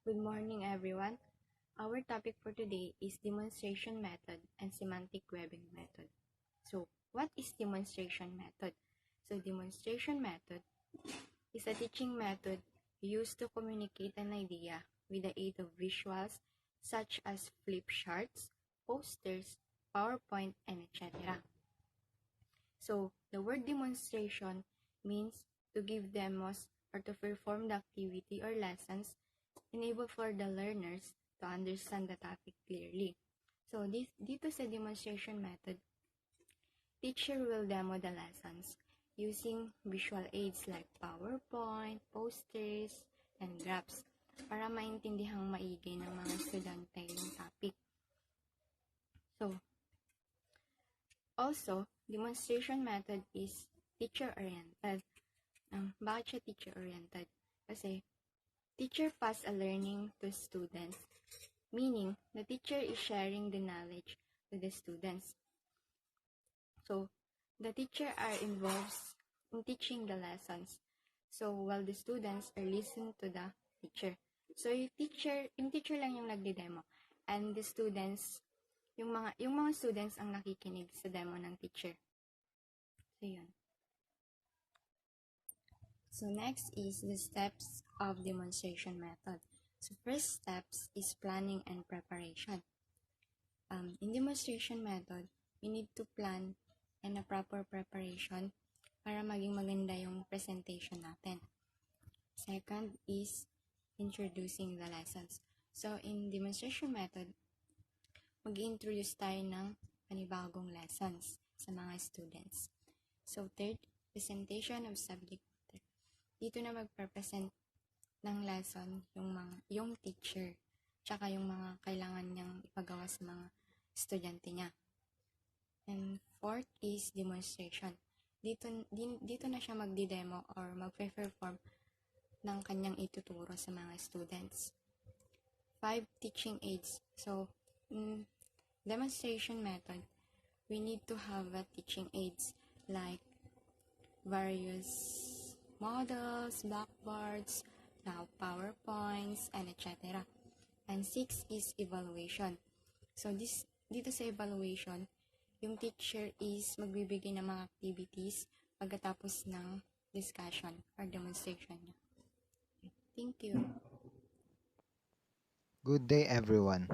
Good morning, everyone. Our topic for today is demonstration method and semantic webbing method. So, what is demonstration method? So, demonstration method is a teaching method used to communicate an idea with the aid of visuals such as flip charts, posters, PowerPoint, and etc. So, the word demonstration means to give demos or to perform the activity or lessons enable for the learners to understand the topic clearly. So dito sa demonstration method, teacher will demo the lessons using visual aids like PowerPoint, posters, and graphs para maintindihang maigi ng mga estudyante yung topic. So, also, demonstration method is teacher-oriented. Bakit siya teacher-oriented? Kasi teacher pass a learning to students, meaning the teacher is sharing the knowledge to the students. So, the teacher are involved in teaching the lessons. So, while the students are listening to the teacher. So, yung teacher lang yung nagde-demo. And the students, yung mga students ang nakikinig sa demo ng teacher. So, yun. So, next is the steps of demonstration method. So, first steps is planning and preparation. In demonstration method, we need to plan and a proper preparation para maging maganda yung presentation natin. Second is introducing the lessons. So, in demonstration method, mag-introduce tayo ng panibagong lessons sa mga students. So, third, presentation of subject matter. Dito na magpresent ng lesson yung teacher, tsaka yung mga kailangan niyang ipagawa sa mga estudyante niya. And fourth is demonstration. Dito na siya magdi-demo or magpe-perform ng kanyang ituturo sa mga students. 5. Teaching aids. So, in demonstration method, we need to have a teaching aids like various models, blackboards, PowerPoints, and etc. And 6 is evaluation. So, dito sa evaluation, yung teacher is magbibigay ng mga activities pagkatapos ng discussion or demonstration niya. Thank you. Good day, everyone.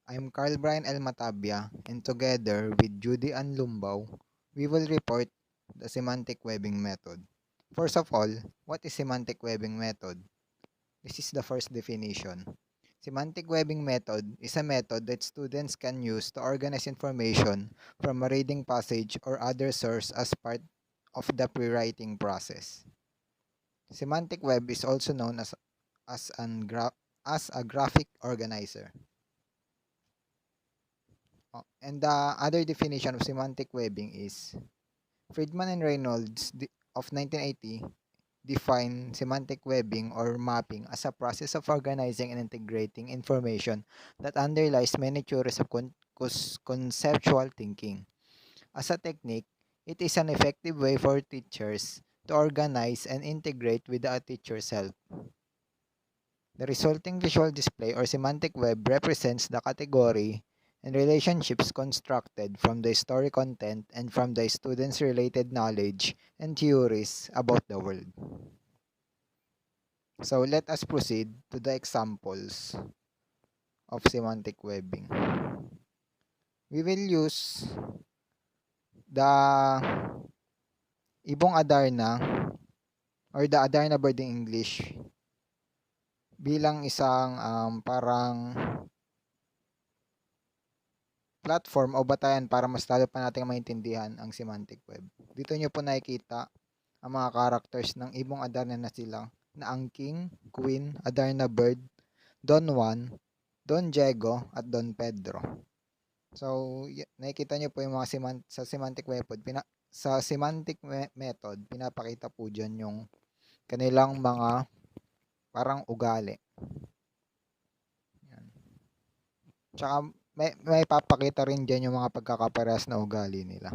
I'm Carl Brian L. Matabia, and together with Judy Ann Lumbaw, we will report the semantic webbing method. First of all, what is semantic webbing method? This is the first definition. Semantic webbing method is a method that students can use to organize information from a reading passage or other source as part of the pre-writing process. Semantic web is also known as a graphic organizer. And the other definition of semantic webbing is Friedman and Reynolds of 1980 define semantic webbing or mapping as a process of organizing and integrating information that underlies many theories of conceptual thinking. As a technique, it is an effective way for teachers to organize and integrate with the teacher's help. The resulting visual display or semantic web represents the category and relationships constructed from the story content and from the students' related knowledge and theories about the world. So let us proceed to the examples of semantic webbing. We will use the ibong Adarna or the Adarna bird in English bilang isang parang platform o batayan para mas lalo pa nating maintindihan ang semantic web. Dito nyo po nakikita ang mga characters ng ibong Adarna na sila na ang King, Queen, Adarna Bird, Don Juan, Don Diego, at Don Pedro. So, nakikita nyo po yung mga sa semantic method, pinapakita po dyan yung kanilang mga parang ugali. Yan. Tsaka, may papakita rin dyan yung mga pagkakaparehas na ugali nila.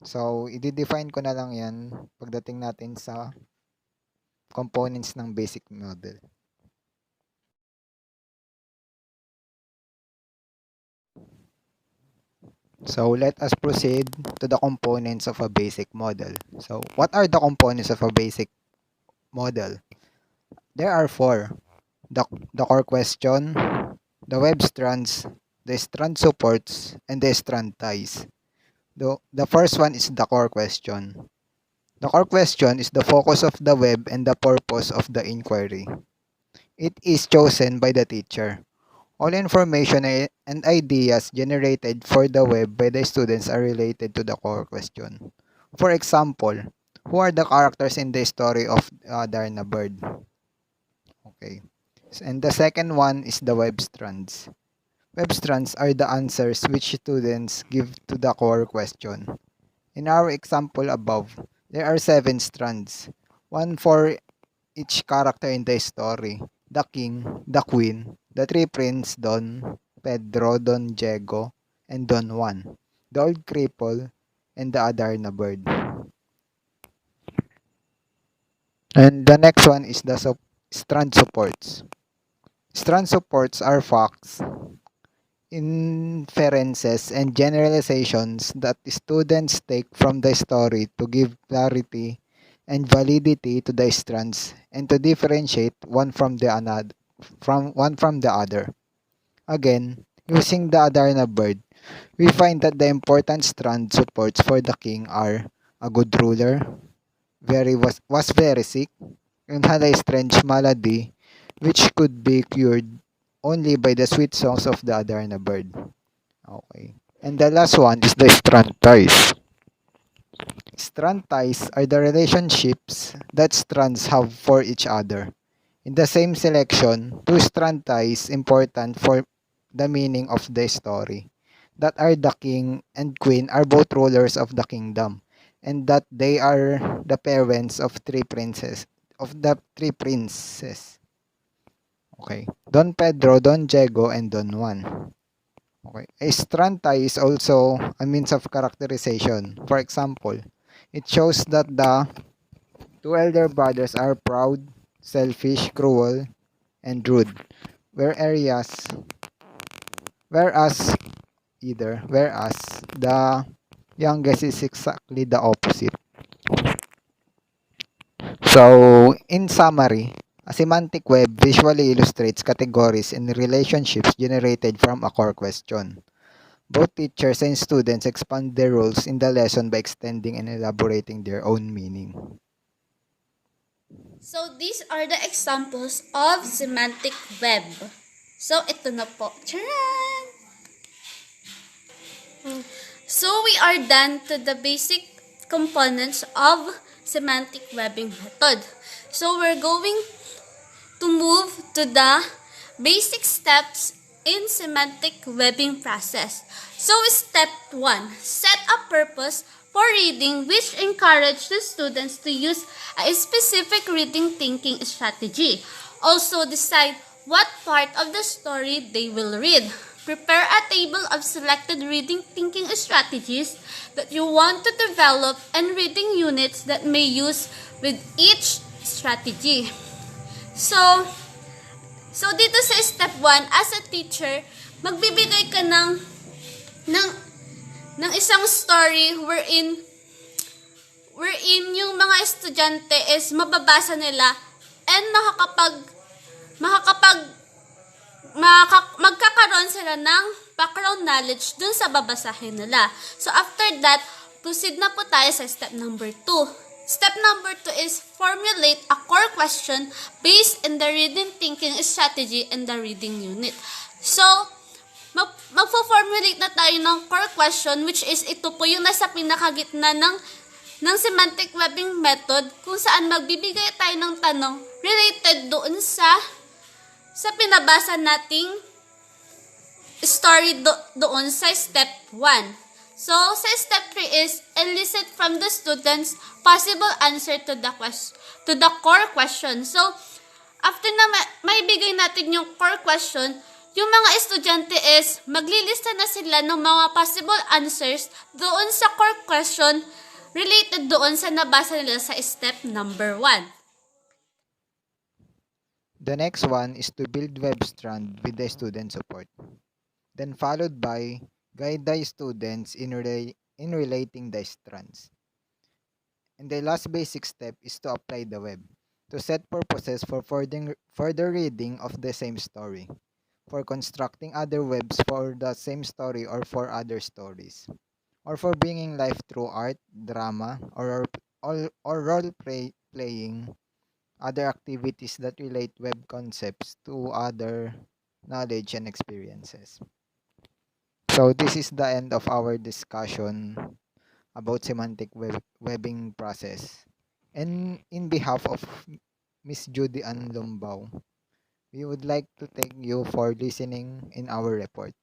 So, i-define ko na lang yan pagdating natin sa components ng basic model. So let us proceed to the components of a basic model. So what are the components of a basic model? There are four. The, the core question, the web strands, the strand supports, and the strand ties. The first one is the core question. The core question is the focus of the web and the purpose of the inquiry. It is chosen by the teacher. All information and ideas generated for the web by the students are related to the core question. For example, who are the characters in the story of Darna Bird? Okay. And the second one is the web strands. Web strands are the answers which students give to the core question. In our example above, there are seven strands, one for each character in the story: the king, the queen, the three princes Don Pedro, Don Diego, and Don Juan, the old cripple, and the Adarna bird. And the next one is the strand supports. Strand supports are facts, inferences, and generalizations that students take from the story to give clarity and validity to the strands and to differentiate one from the other. Again, using the Adarna bird, we find that the important strand supports for the king are a good ruler, was very sick, and had a strange malady which could be cured only by the sweet songs of the Adarna bird. Okay. And the last one is the strand ties. Strand ties are the relationships that strands have for each other. In the same selection, two strand ties important for the meaning of the story. That are the king and queen are both rulers of the kingdom, and that they are the parents of three princes. Okay. Don Pedro, Don Diego, and Don Juan. Okay. A strand tie is also a means of characterization. For example, it shows that the two elder brothers are proud, selfish, cruel, and rude. Where areas, whereas whereas the youngest is exactly the opposite. So, in summary, a semantic web visually illustrates categories and relationships generated from a core question. Both teachers and students expand their roles in the lesson by extending and elaborating their own meaning. So these are the examples of semantic web. So ito na po. Charan! So we are done to the basic components of semantic webbing method. So we're going to move to the basic steps in semantic webbing process. So step 1, set a purpose for reading which encourage the students to use a specific reading thinking strategy. Also decide what part of the story they will read. Prepare a table of selected reading thinking strategies that you want to develop and reading units that may use with each strategy. So, dito sa step 1, as a teacher, magbibigay ka ng, ng isang story wherein yung mga estudyante is mababasa nila and makakapag magkakaroon sila ng background knowledge dun sa babasahin nila. So after that, proceed na po tayo sa step number 2. Step number 2 is formulate a core question based in the reading thinking strategy and the reading unit. So, magpo-formulate na tayo ng core question, which is ito po yung nasa pinakagitna ng semantic webbing method, kung saan magbibigay tayo ng tanong related doon sa pinabasa nating story doon sa step 1. So, sa step 3 is elicit from the students possible answer to the core question. So, after na may bigay natin yung core question, yung mga estudyante is maglilista na sila ng mga possible answers doon sa core question related doon sa nabasa nila sa step number 1. The next one is to build web strand with the student support. Then followed by guide the students in relating the strands. And the last basic step is to apply the web, to set purposes for further reading of the same story, for constructing other webs for the same story or for other stories, or for bringing life through art, drama, or playing, other activities that relate web concepts to other knowledge and experiences. So this is the end of our discussion about webbing process. And in behalf of Miss Judy Ann Lumbao, we would like to thank you for listening in our report.